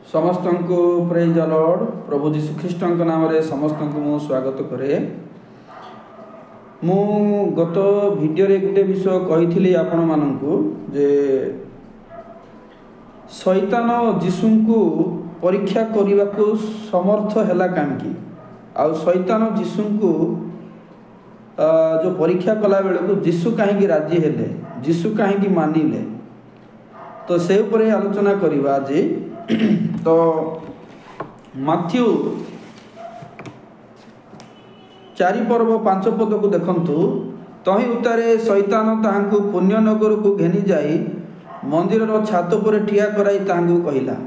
समस्त को praise the Lord. प्रभु जीशु ख्रीष्ट नाम रे समस्त को मु स्वागत करे। मु गत वीडियो रे गोटे विषय कही आपण मानू जे शैतान जीशु को परीक्षा करने को समर्थ है कहीं आ शैतान जीशु को जो परीक्षा कला बेलू जीशु कहीं राजी हेले, जीशु कहीं मानिले, तो से उपरे आलोचना करवा आज। तो माथ्यू 4 पर्व 5 पद को देखंतु। तही उतारे शैतान ताहांकु पुण्य नगर को घेनी जाई मंदिर छात पर ठिया कराई ताहांकु कहिला।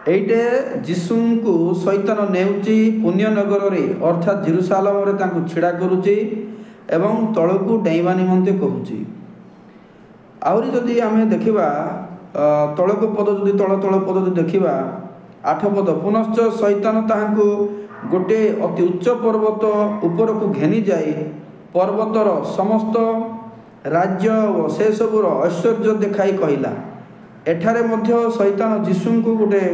एइटे जीशु को शैतान नेउची पुण्य नगर रे अर्थात जेरूशलेम रे तांकु छिड़ा करूची एवं तळकु डेइबा निमंते कहूची। आउरी जदि आमे देखिबा तळक पद जदि तळ पद जदि देखिबा 8 पद, पुनश्च शैतान ताहांकु गोटे अति उच्च पर्वत ऊपर को घेनी जाई पर्वतर समस्त राज्य और से सबुर ऐश्वर्य देखाई कहिला। एठारे मध्य शैतान जीशु को गोटे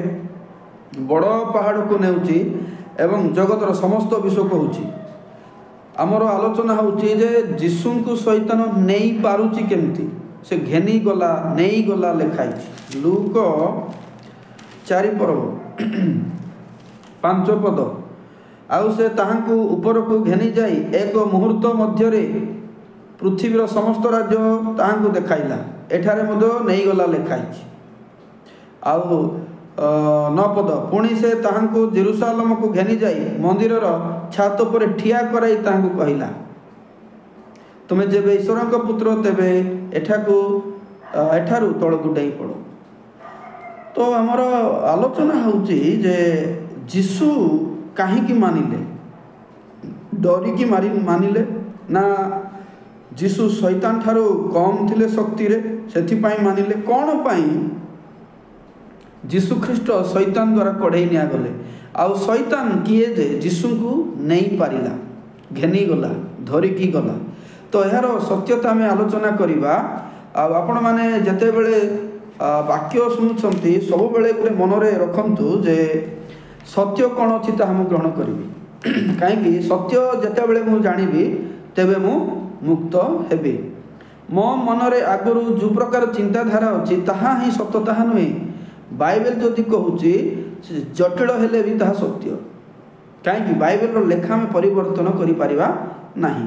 बड़ पहाड़ को नेउची एवं जगतर समस्त विषय कहूची। आमर आलोचना होची जे जीशु को शैतान नेई पारुची केमती, से घेनी गला नहीं गला लिखाई। लूक 4 पर्व 5 पद, आउ से ताहांकु ऊपर को घेनी जाई एक मुहूर्त मध्य पृथ्वीर समस्त राज्य ताहांकु देखाइला। एठारे मध्य नहीं गला लिखाई। आउ 9 पद, पुणी से ताहांकु जेरूशलेम को घेनी जाई मंदिर छात पर ठिया कराई ताहांकु कहिला, तुमे जेबे ईश्वर पुत्र तेबे एठारू तळकु डेई पड़ो। तो आमर आलोचना होची जे जीशु कहीं मानिले, डरिकी मानिले ना जीशु शैतान ठारू कम थिले शक्ति रे सेथिपाई मानिले? कौन पाई जीशु ख्रीष्ट शैतान द्वारा कढ़ई निया गले आउ शैतान किए जे जीशु को नहीं पारिला, घेनी गला, धरिकी गला। तो यार सत्यता आम आलोचना करवा। आपण मैंने जिते बड़े वाक्य शुणुंट सब बेले गोटे मनरे रखु जे सत्य कौन अच्छी ताहा ग्रहण करी। कहीं सत्य जिते बड़े मुझे जानी तेबे मु मुक्त हेबी। मो मनरे आगु जो प्रकार चिंताधारा अच्छी ताहा ही सत्य ताहा नुहे। बाइबल जदि कहूची जटिल हेले भी ताहा सत्य, कहीं बाइबल लेखा में परिवर्तन करि परिबा नहीं।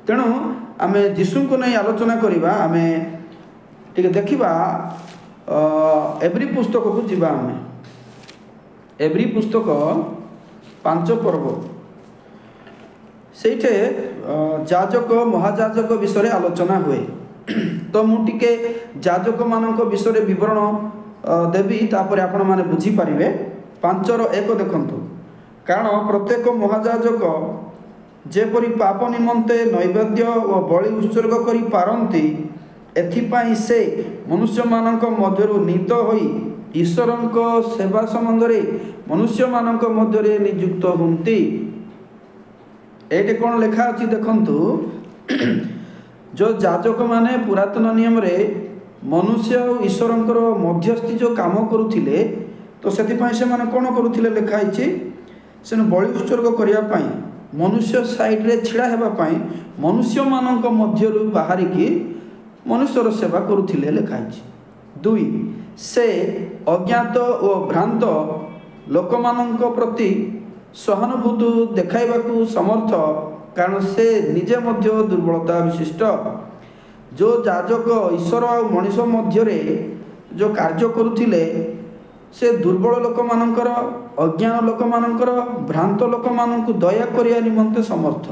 तेणु आम जीशु को नहीं आलोचना करवा। आम टे देखा एब्री पुस्तक को जीवा। आम एब्री पुस्तक 5 पर्व से जाजक महाजाजक विषय आलोचना हुए। तो मुझे जाजक मान विषय विवरण देवी, तापर आपण माने बुझी पारिबे। 5:1 देखंतु। कारण प्रत्येक महाजाजक जेपरी पाप निमंते नैवेद्य और बलि उत्सर्ग करि पारंती, एथिपाई से मनुष्य मानक मध्यरु नीत होई ईश्वरक सेवा संबंधरे मनुष्य मानक मध्यरे नियुक्त हुंती। एटे कोन लेखा अछि देखंतु। जो जाजक माने पुरातन नियम रे मनुष्य और ईश्वरंकर मध्यस्थी जो काम करुथिले, तो सेथिपाई से माने कोन करुथिले लेखा आइछि, से बलि उत्सर्ग करिया पई मनुष्य साइड रे छिड़ा हेबा पई मनुष्य मानक मध्यरु बाहरिकी मनुष्यर सेवा करुथिले लेखाइछि। 2 से अज्ञात और भ्रांत लोक मानक प्रति सहानुभूति देखाइबाकू समर्थ, कारण से निजे मध्य दुर्बलता विशिष्ट। जो जाजक ईश्वर और मनुष मध्य जो कार्य करुथिले से दुर्बल लोक मानकर, अज्ञान लोक मानकर, भ्रांत लोक मानक दया करिया निमंते समर्थ।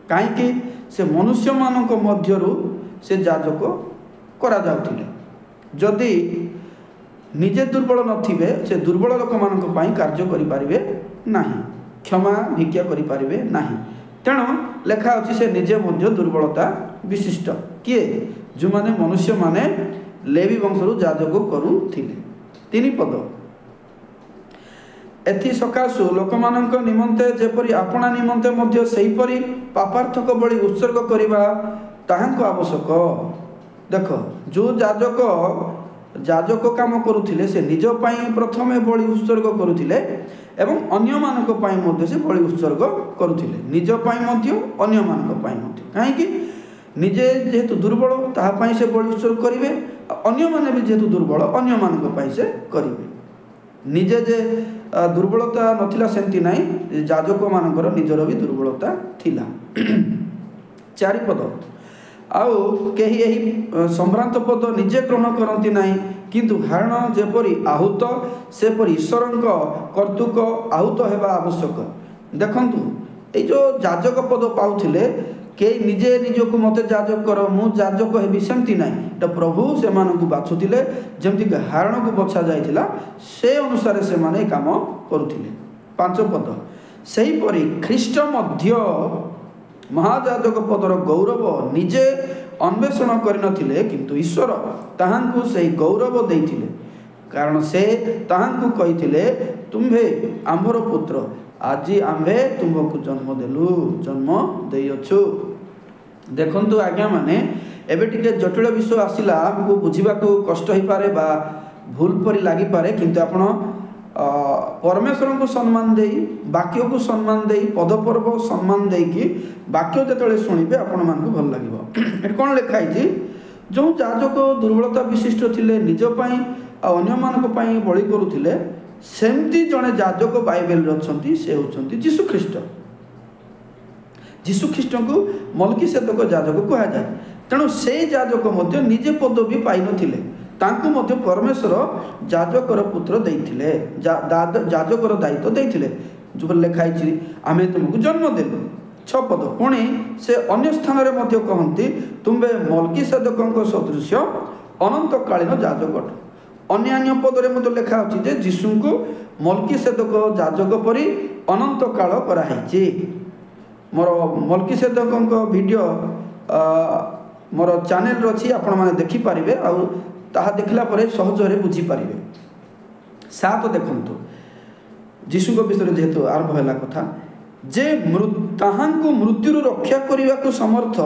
कहीं से मनुष्य मानक मध्यरु से जाजक करा जाउथिले। जदि निजे दुर्बल नथिबे से दुर्बल लोक मानक पई कार्य करि पारिबे नाही, क्षमा भिक्षा करि पारिबे नाही। तेणु लेखा अछि से निजे मध्य दुर्बलता विशिष्ट किए, जो माने मनुष्य माने लेवी वंशरु जाजक करुथिले। 3 पद, एथि सकाशु लोक मानक निमंते जेपरि आपणा निमंते मध्य सेहीपरि पापार्थक बलि उत्सर्ग करिबा ताहांको आवश्यक। देख जो जाजक ଯାଜକ କାମ କରୁଥିଲେ ସେ ନିଜ ପାଇଁ ପ୍ରଥମେ ବଳି ଉତ୍ସର୍ଗ କରୁଥିଲେ ଏବଂ ଅନ୍ୟମାନଙ୍କ ପାଇଁ ମଧ୍ୟ ସେ ବଳି ଉତ୍ସର୍ଗ କରୁଥିଲେ, ନିଜ ପାଇଁ ମଧ୍ୟ ଅନ୍ୟମାନଙ୍କ ପାଇଁ ମଧ୍ୟ। କାହିଁକି? ନିଜେ ଯେହେତୁ ଦୁର୍ବଳ ତାହା ପାଇଁ ସେ ବଳି ଉତ୍ସର୍ଗ କରିବେ, ଅନ୍ୟମାନେ ବି ଯେହେତୁ ଦୁର୍ବଳ ଅନ୍ୟମାନଙ୍କ ପାଇଁ ସେ କରିବେ। ନିଜେ ଯେ ଦୁର୍ବଳତା ନଥିଲା ସେମିତି ନାହିଁ, ଯାଜକମାନଙ୍କର ନିଜର ବି ଦୁର୍ବଳତା ଥିଲା। 4 ପଦ, ଆଉ କେହି ଏହି ସମ୍ଭ୍ରାନ୍ତ ପଦ ନିଜେ ଗ୍ରହଣ କରନ୍ତି ନାହିଁ, କିନ୍ତୁ ହାରଣ ଯେପରି ଆହୁତ ସେପରି ଈଶ୍ୱରଙ୍କ କର୍ତ୍ତୃକ ଆହୁତ ହେବା ଆବଶ୍ୟକ। ଦେଖନ୍ତୁ, ଏଇ ଯେଉଁ ଯାଜକ ପଦ ପାଉଥିଲେ, କେହି ନିଜେ ନିଜକୁ ମୋତେ ଯାଜକ କର, ମୁଁ ଯାଜକ ହେବି, ସେମିତି ନାହିଁ। ଏଇଟା ପ୍ରଭୁ ସେମାନଙ୍କୁ ବାଛୁଥିଲେ, ଯେମିତିକି ହାରଣକୁ ବଛା ଯାଇଥିଲା ସେ ଅନୁସାରେ ସେମାନେ ଏ କାମ କରୁଥିଲେ। 5 ପଦ, ସେହିପରି ଖ୍ରୀଷ୍ଟ ମଧ୍ୟ ମହାଯାଜକ ପଦର ଗୌରବ ନିଜେ ଅନ୍ୱେଷଣ କରିନଥିଲେ, କିନ୍ତୁ ଈଶ୍ୱର ତାହାଙ୍କୁ ସେହି ଗୌରବ ଦେଇଥିଲେ, କାରଣ ସେ ତାହାଙ୍କୁ କହିଥିଲେ, ତୁମ୍ଭେ ଆମ୍ଭର ପୁତ୍ର, ଆଜି ଆମ୍ଭେ ତୁମ୍ଭକୁ ଜନ୍ମ ଦେଇଅଛୁ। ଦେଖନ୍ତୁ ଆଜ୍ଞା, ମାନେ ଏବେ ଟିକେ ଜଟିଳ ବିଷୟ ଆସିଲା, ଆମକୁ ବୁଝିବାକୁ କଷ୍ଟ ହୋଇପାରେ ବା ଭୁଲ ପରି ଲାଗିପାରେ, କିନ୍ତୁ ଆପଣ ପରମେଶ୍ୱରଙ୍କୁ ସମ୍ମାନ ଦେଇ, ବାକ୍ୟକୁ ସମ୍ମାନ ଦେଇ, ପଦପର୍ବ ସମ୍ମାନ ଦେଇକି ବାକ୍ୟ ଯେତେବେଳେ ଶୁଣିବେ ଆପଣମାନଙ୍କୁ ଭଲ ଲାଗିବ। ଏଠି କ'ଣ ଲେଖା ହେଇଛି? ଯେଉଁ ଯାଜକ ଦୁର୍ବଳତା ବିଶିଷ୍ଟ ଥିଲେ, ନିଜ ପାଇଁ ଆଉ ଅନ୍ୟମାନଙ୍କ ପାଇଁ ବଳି କରୁଥିଲେ, ସେମିତି ଜଣେ ଯାଜକ ବାଇବେଲରେ ଅଛନ୍ତି, ସେ ହେଉଛନ୍ତି ଯୀଶୁଖ୍ରୀଷ୍ଟ। ଯୀଶୁଖ୍ରୀଷ୍ଟଙ୍କୁ ମଲ୍କିସେଦକ ଯାଜକ କୁହାଯାଏ। ତେଣୁ ସେଇ ଯାଜକ ମଧ୍ୟ ନିଜେ ପଦବୀ ପାଇନଥିଲେ, ତାଙ୍କୁ ମଧ୍ୟ ପରମେଶ୍ୱର ଯାଜକର ପୁତ୍ର ଦେଇଥିଲେ, ଯାଜକର ଦାୟିତ୍ୱ ଦେଇଥିଲେ। ଯେଉଁ ଲେଖା ହେଇଛି, ଆମେ ତୁମକୁ ଜନ୍ମ ଦେଲୁ। 6 ପଦ, ପୁଣି ସେ ଅନ୍ୟ ସ୍ଥାନରେ ମଧ୍ୟ କହନ୍ତି, ତୁମ୍ଭେ ମଲ୍କିସେଦକଙ୍କ ସଦୃଶ୍ୟ ଅନନ୍ତକାଳୀନ ଯାଜକ ଅଟ। ଅନ୍ୟାନ୍ୟ ପଦରେ ମଧ୍ୟ ଲେଖା ଅଛି ଯେ ଯୀଶୁଙ୍କୁ ମଲ୍କିସେଦକ ଯାଜକ ପରି ଅନନ୍ତ କାଳ କରାହେଇଛି। ମୋର ମଲ୍କିସେଦକଙ୍କ ଭିଡ଼ିଓ ମୋର ଚ୍ୟାନେଲରେ ଅଛି, ଆପଣମାନେ ଦେଖିପାରିବେ, ଆଉ ତାହା ଦେଖିଲା ପରେ ସହଜରେ ବୁଝିପାରିବେ। 7 ଦେଖନ୍ତୁ, ଯୀଶୁଙ୍କ ବିଷୟରେ ଯେହେତୁ ଆରମ୍ଭ ହେଲା କଥା, ଯେ ତାହାଙ୍କୁ ମୃତ୍ୟୁରୁ ରକ୍ଷା କରିବାକୁ ସମର୍ଥ,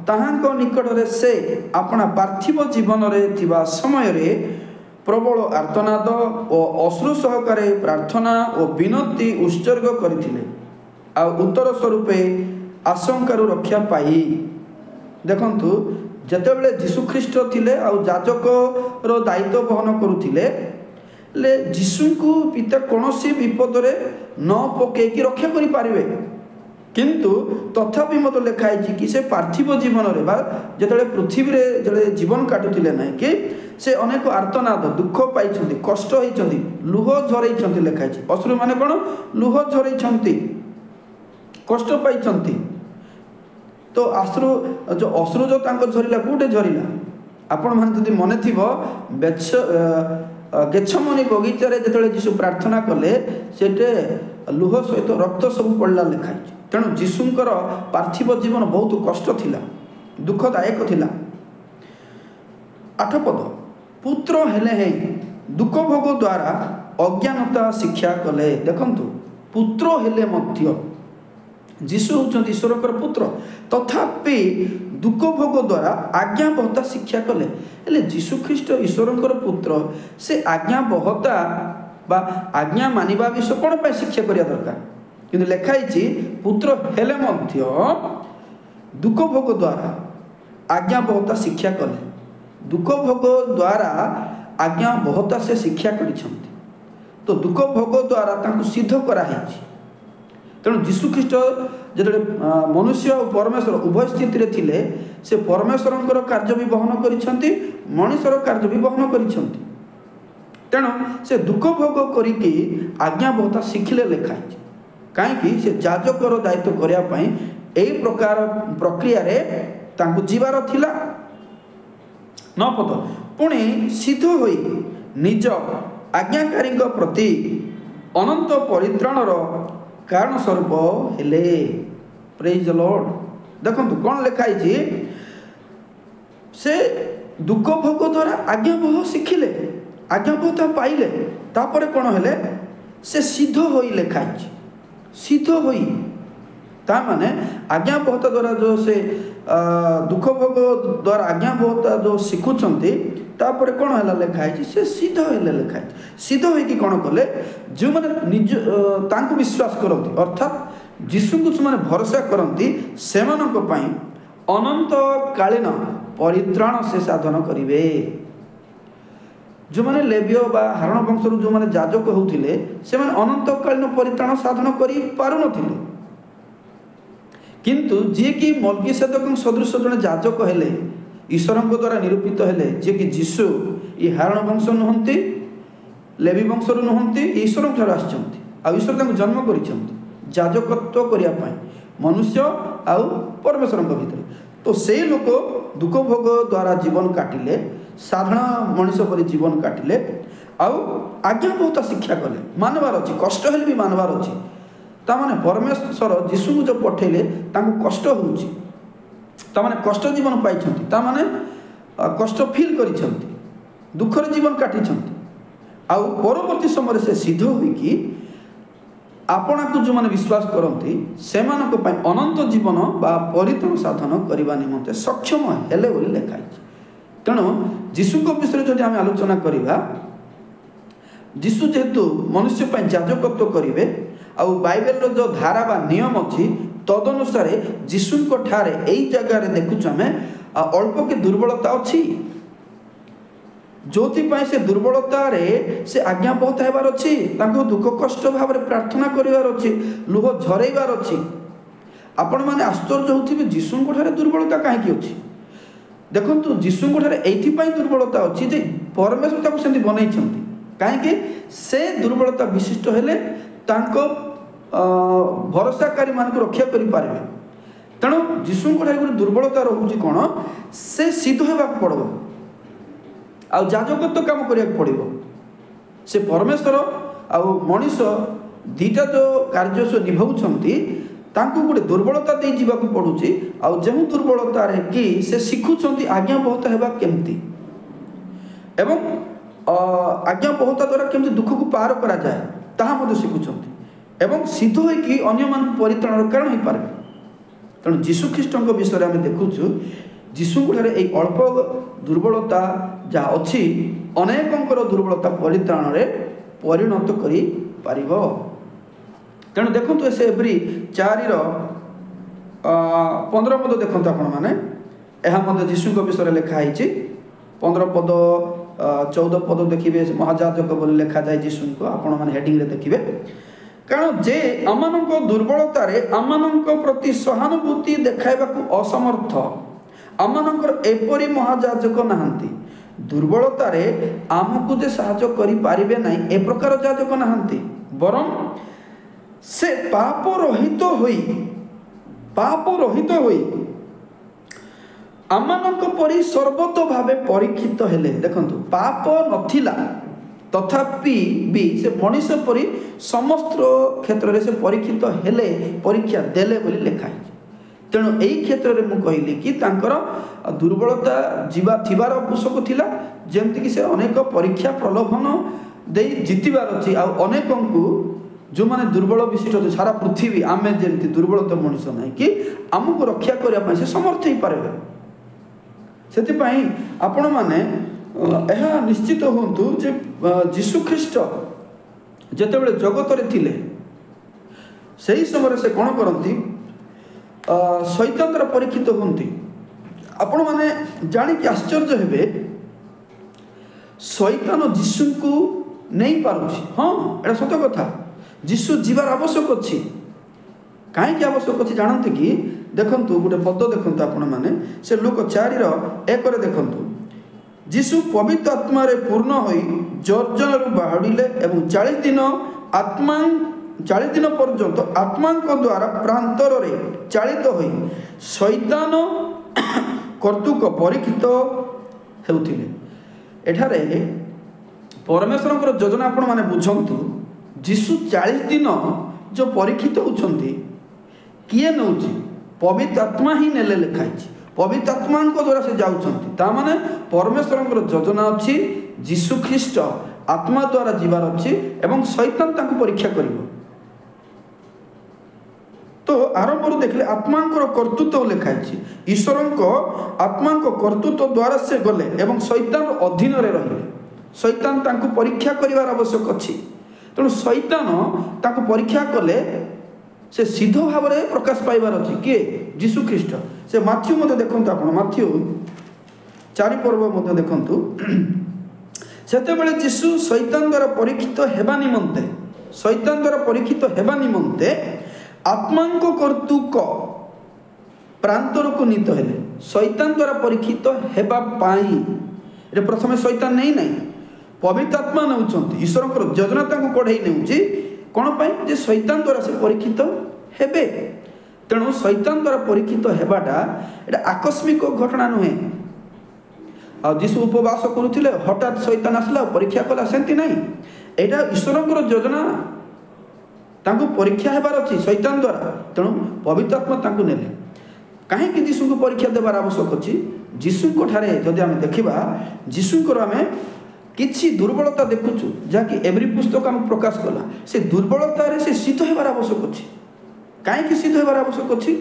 ତାହାଙ୍କ ନିକଟରେ ସେ ଆପଣା ପାର୍ଥିବ ଜୀବନରେ ଥିବା ସମୟରେ ପ୍ରବଳ ଆର୍ତ୍ତନାଦ ଓ ଅଶ୍ରୁ ସହକାରେ ପ୍ରାର୍ଥନା ଓ ବିନତି ଉତ୍ସର୍ଗ କରିଥିଲେ, ଆଉ ଉତ୍ତର ସ୍ୱରୂପେ ଆଶଙ୍କାରୁ ରକ୍ଷା ପାଇ। ଦେଖନ୍ତୁ, ଯେତେବେଳେ ଯୀଶୁଖ୍ରୀଷ୍ଟ ଥିଲେ ଆଉ ଯାଜକର ଦାୟିତ୍ୱ ବହନ କରୁଥିଲେ, ହେଲେ ଯୀଶୁଙ୍କୁ ପିତା କୌଣସି ବିପଦରେ ନ ପକାଇକି ରକ୍ଷା କରିପାରିବେ, କିନ୍ତୁ ତଥାପି ମୋତେ ଲେଖା ହେଇଛି କି ସେ ପାର୍ଥିବ ଜୀବନରେ ବା ଯେତେବେଳେ ପୃଥିବୀରେ ଯେତେବେଳେ ଜୀବନ କାଟୁଥିଲେ ନାହିଁ କି, ସେ ଅନେକ ଆର୍ତ୍ତନାଦ, ଦୁଃଖ ପାଇଛନ୍ତି, କଷ୍ଟ ହେଇଛନ୍ତି, ଲୁହ ଝରେଇଛନ୍ତି। ଲେଖା ହେଇଛି ଅଶ୍ରୁ ମାନେ କ'ଣ? ଲୁହ ଝରେଇଛନ୍ତି, କଷ୍ଟ ପାଇଛନ୍ତି। ତ ଅଶ୍ରୁ ଯେଉଁ ତାଙ୍କ ଝରିଲା, କେଉଁଠି ଝରିଲା? ଆପଣମାନେ ଯଦି ମନେ ଥିବ, ଗେଛମନି ବଗିଚାରେ ଯେତେବେଳେ ଯୀଶୁ ପ୍ରାର୍ଥନା କଲେ, ସେଠି ଲୁହ ସହିତ ରକ୍ତ ସବୁ ପଡ଼ିଲା ଲେଖା ହେଇଛି। ତେଣୁ ଯୀଶୁଙ୍କର ପାର୍ଥିବ ଜୀବନ ବହୁତ କଷ୍ଟ ଥିଲା, ଦୁଃଖଦାୟକ ଥିଲା। 8 ପଦ, ପୁତ୍ର ହେଲେ ହେଇ ଦୁଃଖ ଭୋଗ ଦ୍ୱାରା ଅଜ୍ଞାନତା ଶିକ୍ଷା କଲେ। ଦେଖନ୍ତୁ, ପୁତ୍ର ହେଲେ ମଧ୍ୟ ଯୀଶୁ ହେଉଛନ୍ତି ଈଶ୍ୱରଙ୍କର ପୁତ୍ର, ତଥାପି ଦୁଃଖ ଭୋଗ ଦ୍ୱାରା ଆଜ୍ଞାବହତା ଶିକ୍ଷା କଲେ। ହେଲେ ଯୀଶୁଖ୍ରୀଷ୍ଟ ଈଶ୍ୱରଙ୍କର ପୁତ୍ର, ସେ ଆଜ୍ଞାବହତା ବା ଆଜ୍ଞା ମାନିବା ବିଷୟ କ'ଣ ପାଇଁ ଶିକ୍ଷା କରିବା ଦରକାର? କିନ୍ତୁ ଲେଖା ହେଇଛି, ପୁତ୍ର ହେଲେ ମଧ୍ୟ ଦୁଃଖ ଭୋଗ ଦ୍ୱାରା ଆଜ୍ଞାବହତା ଶିକ୍ଷା କଲେ। ଦୁଃଖ ଭୋଗ ଦ୍ୱାରା ଆଜ୍ଞାବହତା ସେ ଶିକ୍ଷା କରିଛନ୍ତି, ତ ଦୁଃଖ ଭୋଗ ଦ୍ୱାରା ତାଙ୍କୁ ସିଦ୍ଧ କରାହେଇଛି। ତେଣୁ ଯୀଶୁଖ୍ରୀଷ୍ଟ ଯେତେବେଳେ ମନୁଷ୍ୟ ଓ ପରମେଶ୍ୱର ଉଭୟ ସ୍ଥିତିରେ ଥିଲେ, ସେ ପରମେଶ୍ୱରଙ୍କର କାର୍ଯ୍ୟ ବି ବହନ କରିଛନ୍ତି, ମଣିଷର କାର୍ଯ୍ୟ ବି ବହନ କରିଛନ୍ତି। ତେଣୁ ସେ ଦୁଃଖ ଭୋଗ କରିକି ଆଜ୍ଞାବହତା ଶିଖିଲେ ଲେଖା ହେଇଛି। କାହିଁକି? ସେ ଯାଜକର ଦାୟିତ୍ୱ କରିବା ପାଇଁ ଏହି ପ୍ରକାର ପ୍ରକ୍ରିୟାରେ ତାଙ୍କୁ ଯିବାର ଥିଲା। 9 ପଦ, ପୁଣି ସିଦ୍ଧ ହୋଇ ନିଜ ଆଜ୍ଞାକାରୀଙ୍କ ପ୍ରତି ଅନନ୍ତ ପରିତ୍ରାଣର କାରଣ ସ୍ୱରୂପ ହେଲେ। ପ୍ରେଜ୍ ଦ ଲର୍ଡ। ଦେଖନ୍ତୁ କ'ଣ ଲେଖା ହେଇଛି, ସେ ଦୁଃଖ ଭୋଗ ଦ୍ୱାରା ଆଜ୍ଞାବହ ଶିଖିଲେ, ଆଜ୍ଞାବହତା ପାଇଲେ, ତାପରେ କ'ଣ ହେଲେ? ସେ ସିଦ୍ଧ ହୋଇ ଲେଖା ହେଇଛି, ସିଦ୍ଧ ହୋଇ। ତା ମାନେ ଆଜ୍ଞାବହତା ଦ୍ୱାରା ଯେଉଁ ସେ ଦୁଃଖ ଭୋଗ ଦ୍ୱାରା ଆଜ୍ଞାବହତା ଯେଉଁ ଶିଖୁଛନ୍ତି, तापर कौन है लिखाई से सिद्ध हेले लिखाई सिद्ध होगी कौन कले जो मैंने निज तांको विश्वास करती अर्थात जीशु को जो मैंने भरोसा करती से अनंत कालीन परित्राण से साधन करेंगे जो मैंने लेविय बा हारण वंशर जो मैंने याजक होते से अनंत कालीन परित्राण साधन कर पार किंतु जी कि मल्कीसेदक सदृश जड़े याजक हेले ईश्वर द्वारा निरूपित हेले जी कि जीशु ये हारण वंश नुहति लेवी वंशर नुहति ईश्वर ठार आश्वर जन्म कर याजकत्व करने मनुष्य आउ परमेश्वर भितर तो से लोक दुख भोग द्वारा जीवन काटिले साधारण मनीष पर जीवन काटिले आउ आज्ञा बहुत शिक्षा कले मानवार अच्छी कष्ट हेल्ले भी मानवार अच्छी ताने परमेश्वर जीशु को जो पठेले कष्ट होने कष्ट जीवन पाई कष्ट फिल कर दुखर जीवन काटी आउ परवर्ती समय से सिद्ध होगी आपना को जो मैंने विश्वास करती से अनंत जीवन बा परित्राण साधन करने निमंते सक्षम हेले बोली लिखाई तेणु जीशु को विषय जो आम आलोचना करवा जीशु जेहेतु मनुष्य याजकत्व करेंगे आउ बाइबल जो धारा बा नियम अच्छी तदनुसार जीशु ठारे यही जगार देखुच आम अल्प के दुर्बलता अच्छी जो से दुर्बलता से आज्ञा बहुत होबार अच्छी दुख कष्ट भाव प्रार्थना करार अच्छी लुह झरइबार अच्छी आपण मैंने आश्चर्य होते जीशु दुर्बलता कहीं अच्छी देखो जीशु ये दुर्बलता अच्छी जे परमेश्वर से बनई कहीं से दुर्बलता विशिष्ट हेले भरोसाकारी मान रक्षा करें तेणु जीशु दुर्बलता रोचे कौन से सिद्ध होगा पड़ो आ याजकत्व काम करा पड़ो से परमेश्वर आउ मनीष दीटा जो कार्य से निभाऊँगी गोटे दुर्बलता दे जावाक पड़ुची आउ जो दुर्बलता कि से शिखुंट आज्ञा बहुत होगा केमती एवं आज्ञा बहुत द्वारा केमती दुख को पार करा जाए ताहा शिखुंट एवं सिद्ध होगी अन्य मान परित्राण कारण हो पारे तेणु जीशु ख्रीष्ट विषय आम देखुचु जीशु एक अल्प दुर्बलता जहाँ अच्छी अनेकंकर दुर्बलता परित्राण परिणत कर तेणु देखो से एवरी 4:15 पद देखो आपण मैंने जीशु विषय लिखाई 15 पद 14 पद देखिए महाजाजक बोली लिखा जाए जीशु को आपण मैंने हेडिंग देखिए कारण जे आमानक दुर्बलता आमानक प्रति सहानुभूति देखाइबा असमर्थ आमानकर एपरी महाजाजक नहांती दुर्बलता आमको जे साहाय्य करि पारिबे नाही ए प्रकार जाजक नहांती बरं से पाप रहित होई आमानक परि सर्वतो भावे परीक्षित हेले देखंतु पाप नथिला तथापि भी से मनुष्य परि समस्त क्षेत्र में से परीक्षित हेले परीक्षा देले बोली लिखाई तेणु यही क्षेत्र में मुझे कहली कि तांकर दुर्बलता जीवा थिबार आवश्यक थिला जेमति कि से अनेक परीक्षा प्रलोभन दे जितबार अच्छी अनेक को जो माने दुर्बल विशिष्ट सारा पृथ्वी आमे जेमति दुर्बलता मनुष्य नहीं कि आमको रक्षा करने से समर्थ हो पारे से आपण मैंने यह निश्चित हूँ जे जीशु ख्रीष्ट जेतेबेले जगत रे थिले सही समय से कौन करती शैतान परीक्षित होती आपण मैंने जानिक आश्चर्य हेबे शैतान जीशु को नहीं पारुछि हाँ एटा सत कथा जीशु जीवार आवश्यक अच्छी कहीं आवश्यक अच्छी जानते कि देखंतु गोटे पद देखंतु आपण मैंने से लोक 4:1 देखंतु जीशु पवित्र आत्मा रे पूर्ण होई जर्जन बाहड़िले एवं 40 दिन पर्यंत आत्मा द्वारा प्रांतर रे चालित होई शैतान कर्तुक परीक्षित हेउथिले एठारे परमेश्वर योजना आपण माने बुझंतु जीशु 40 दिन जो परीक्षित होउछंती किए नउची पवित्र आत्मा ही नेले लिखाई पवित्र आत्मा द्वारा से जाउछंती ता माने परमेश्वर योजना अच्छी जीशु ख्रीष्ट आत्मा द्वारा जीवार अच्छी एवं शैतान तांको परीक्षा करिवो तो आरंभ देखले आत्मांकर कर्तृत्व लिखाई ईश्वर आत्मा कर्तृत्व द्वारा से गले एवं शैतान अधीन रहिले शैतान तांको परीक्षा करिवार आवश्यक अछि तेणु शैतान तांको परीक्षा कले से सिद्ध भाव में प्रकाश पाइबार अछि किए जीशु ख्रीस्ट से माथ्यू मते देखंतु आपण माथ्यू 4 पर्व मते देखंतु सेते बेले जीशु शैतान द्वारा परीक्षित हेबा निमंते आत्मांको कर्तुक प्रांतर को नीत हेले शैतान द्वारा परीक्षित हेबा पाई रे प्रथमे शैतान नहीं पवित्र आत्मा नउचंती ईश्वर योजना तांको कढाई नेउची कोन पाई जे शैतान द्वारा से परीक्षित हेबे तेणु शैतान द्वारा परीक्षित हेबाटा एटा आकस्मिक घटना नुहे आ जीशु उपवास करुथिले हठात शैतान आसला परीक्षा कला सेंती नहीं एटा ईश्वरଙ୍କର योजना तांको परीक्षा हेबार अछि शैतान द्वारा तेणु पवित्र आत्मा तांको नेले काहे कि जीशु को परीक्षा देबार आवश्यक अछि जीशु को ठारे जदि हम देखिबा जीशु को हमें किछि दुर्बलता देखुछु जाकि एवरी पुस्तक हम प्रकाश कला से दुर्बलता रे से सिद्ध हेबार आवश्यक अछि काहे कि सिद्ध हेबार आवश्यक अछि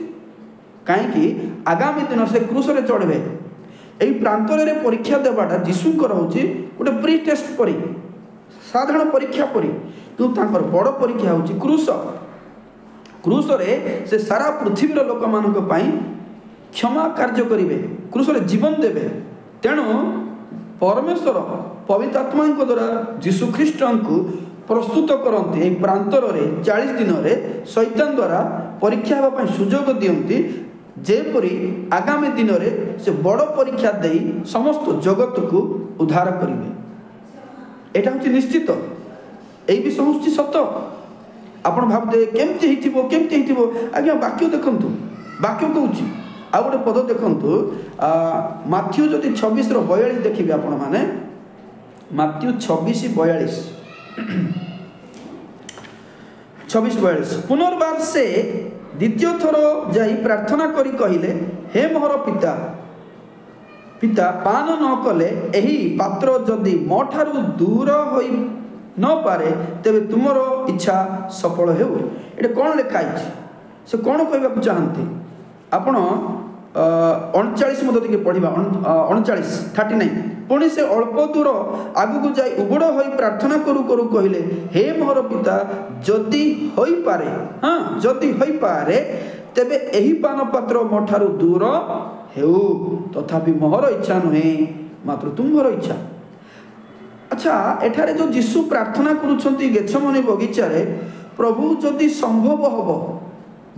काहे कि आगामी दिन से क्रूस रे चढ़बे एई प्रांतर रे परीक्षा देबाटा जीशु को रहउछि गोटे प्री टेस्ट परी साधारण परीक्षा परी तो तांकर बड़ परीक्षा होछि क्रूस रे से सारा पृथ्वी रो लोक मानक पई क्षमा कार्य करिवे क्रूस रे जीवन देबे तेणु परमेश्वर पवित्र आत्मा द्वारा जीशु ख्रीस्ट को प्रस्तुत करते एक प्रांतर रे 40 दिन रे शैतान द्वारा परीक्षा हेबा सुजोग दियंती जेपरी आगामी दिन रे से बड़ परीक्षा देई समस्त जगत को उद्धार करिवे एटा होछि निश्चित एई विषय होछि सत्य आपण भाबते केमति हिथिबो आज्ञा वाक्य देखंतु वाक्य कहूछि आ गोटे पद देखंतु माथ्यू जदि 26 रो 42 देखिबे आपण माने माथ्यू 26:42 26:42 पुनर्बार से द्वितीय थर जाई प्रार्थना करी कहिले हे मोहर पिता पान न कले एही पात्र जदि मो ठारू दूर होई न पारे तेबे तुमरो इच्छा सफल हेउ एटे कोन लिखा है से कोन कहबा को चाहंती आपण 39 मत दिके पढिबा 39 पुणी से अल्प दूर आगु को जाई उबड़ होई प्रार्थना करू करू कहिले हे मोहर पिता जदि होई पारे जदि होई पारे तेबे एही पान पात्र मो ठारू दूर हेउ तथापि मोहर इच्छा नहे मात्र तुमर इच्छा अच्छा एठारे जो जीशु प्रार्थना करूछंती गेछमनी बगीचा रे प्रभु जदि संभव हबो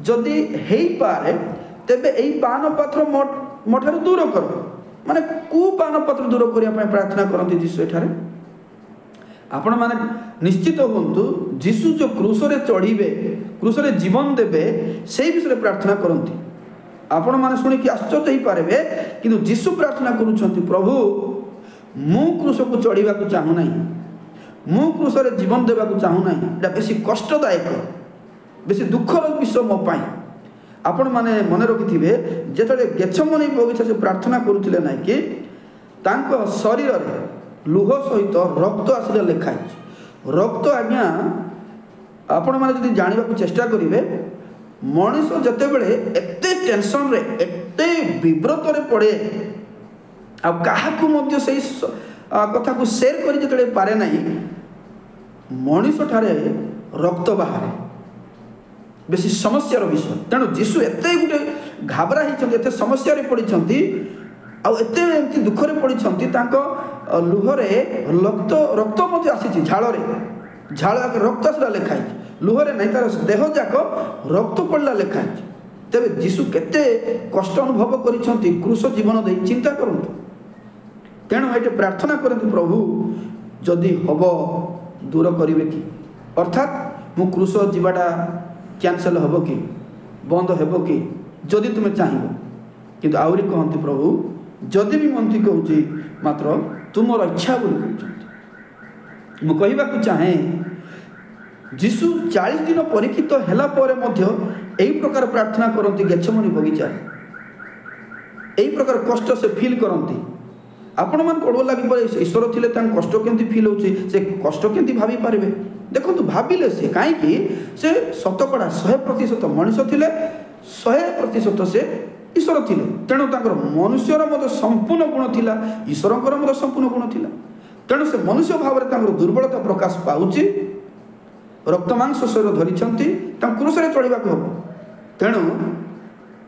जदि हेई पारे तेबे एही पान पात्र मो ठारू दूर कर माने को पान पात्र दूर करिया पय प्रार्थना करंती जीशु एठारे आपण माने निश्चित होंतु जीशु जो क्रूस रे चढ़ीबे क्रूस रे जीवन देबे सेही विषय प्रार्थना करंती आपण माने सुनि कि आश्चर्य ही पारेबे किंतु जीशु प्रार्थना करूछंती प्रभु मु क्रूस को चढ़ीबा को चाहू नाही मु क्रूस रे जीवन देबा को चाहू नाही एटा बेसी कष्टदायक बेसी दुखर विषय मो पाई आपण माने मन रखिथिबे जेतले गेछमनी बगीचा से प्रार्थना करूथिले नाही कि तांको शरीर रे लुह सहित रक्त आसिले लेखा रक्त आज्ञा आपण माने जदि जानिबा को चेष्टा करिवे मनीष जते बेले एते टेंशन रे एते विब्रत रे पड़े आ काहा को मध्य सही कथा को शेयर करी जते पारे नाही मनीष ठारे रक्त बाहर बेसी समस्या विषय तेणु जीशु एते गुटे घाबरा होती एते समस्या पड़ी आ एते एमती दुख रे पड़ी लुहरे रक्त रक्त मध्य आसी झाड़ रक्त आसला लेखाई लुहरे नहीं तार देह जाक रक्त पड़ला लेखाई तेरे जीशु केते कष्ट अनुभव करिसेंती क्रूस जीवन दे चिंता करंतु तेणु ये प्रार्थना करंतु प्रभु जदि हब दूर करिवे कि अर्थात मु क्रूस जीवाटा कैंसल हम कि बंद हेब कि जदि तुम्हें चाहिए किंतु आउरी कहती प्रभु जदि भी मंत्री कहूँ मात्र तुमर इच्छा बोली कहते मु कहवाक चाहे जीशु 40 दिन परीक्षित हैला परे मध्य एही प्रकार प्रार्थना करती गेछमनी बगीचा एही प्रकार कष्ट से फील करती आपण मान कोड़ लगी ईश्वर थिले तां कष्ट केंती फील होची से कष्ट केंती भाभी पारिबे देखो भाविले से कहीं से शतकड़ा 100% मनुष्य थिले 100% से ईश्वर थिले तेणु तांकर मनुष्यर मत संपूर्ण गुण थिला ईश्वरंकर मत संपूर्ण गुण थिला तेणु से मनुष्य भाव में तांकर दुर्बलता प्रकाश पाउची रक्त मांस शरीर धरिछंती तां क्रूस रे चढ़िबा को हबो तेणु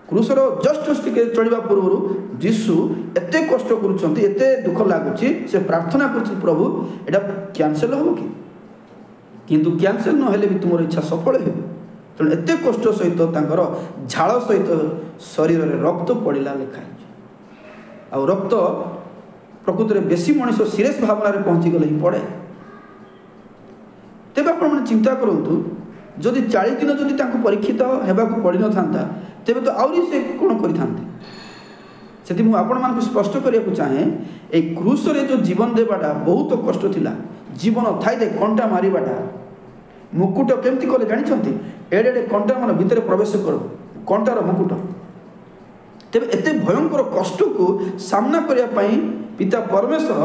क्रूसर जस्ट टिके चढ़ा पूर्व जीशु एते कष्ट करुँच एते दुख लगुच से प्रार्थना कर प्रभु एटा कैंसल हम किंतु कैंसल नहेले भी तुम इच्छा सफल हो तेणु एते कष्ट सहित झाड़ सहित शरीर में रक्त पड़ा लिखाई आ रक्त प्रकृत में बेसी मनीष सीरियस भावना पहुँची गले ही पड़े तेज आप चिंता करूँ जदि 40 दिन जदि परीक्षित होगा पड़ न था तेबे तो आउरी से कौन करते से आपण मान स्पष्ट करने चाहे ये क्रूस रे जो जीवन देवाटा बहुत कष्ट थिला जीवन थाई कंटा मारिबाटा मुकुट केमती कले जानी एडे एडे कंटा मान भितर प्रवेश कर कंटार मुकुट तेबे एते भयंकर कष्ट को सामना करने पिता परमेश्वर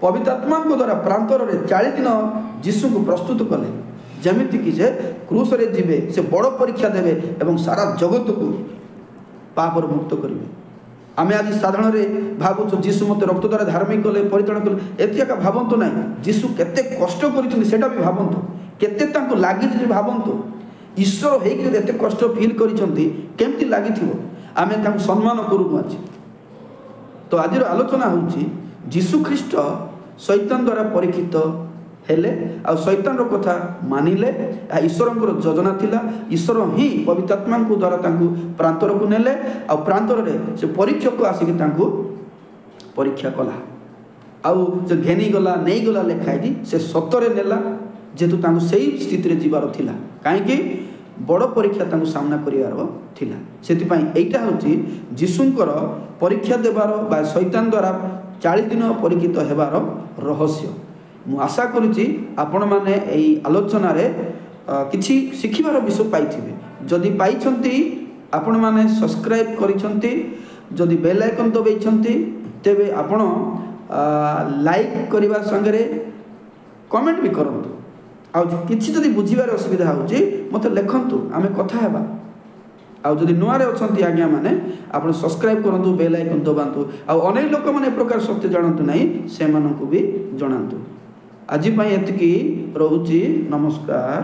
पवित्र आत्मा द्वारा प्रांतर में 40 दिन जीशु को प्रस्तुत कले जमीती कि से क्रूस रे जीवे से बड़ परीक्षा देवे एवं सारा जगत को पापर मुक्त करेंगे आम आज साधारण भावुँ जीशु मत रक्त द्वारा धार्मिक कले परित्राण कले एतिका भावतु ना जीशु केते कष्ट कर भी भावतु केते लगी भावतु ईश्वर होते एत कष्ट फिल करमती लगी आम सम्मान करूँ आज तो आज आलोचना होची जीशु ख्रीस्ट शैतान द्वारा परीक्षित हेले आ शैतान कथा मानिले ईश्वर योजना थिला ईश्वर ही पवित्र आत्मा द्वारा प्रांतर को नेले आ प्रांतर में से परीक्षक आसिक परीक्षा कला आउ जो घेनी गला नहीं गला लिखाई से सतरे नेला जेहेतु से स्थित जीवार थिला कहीं बड़ परीक्षा सामना करिवार थिला सेतिपई एटा होची जीशुंकर परीक्षा देवार बा शैतान द्वारा 40 दिन परीक्षित हेबार रहस्य मु आशा करुच्ची आपण मैंने यही आलोचन किसी शिखिबार विषय पाइथिबे जदि पाइछंती आपण मैंने सब्सक्राइब करिछंती जदि बेल आइकन दबाइछंती तेबे आपण लाइक करबा संगे कमेंट भी करंतु आ किछि जदि बुझिबार असुविधा होची मते लिखंतु आमे कथा हेबा आ जदि नुआरे अछंती आज्ञा माने आपण सब्सक्राइब करंतु बेल आइकन दबांतु आ अनेक लोक माने प्रकार सत्य जानंतु नाही से मानकु भी जणांतु आज एतिकी रहुची नमस्कार।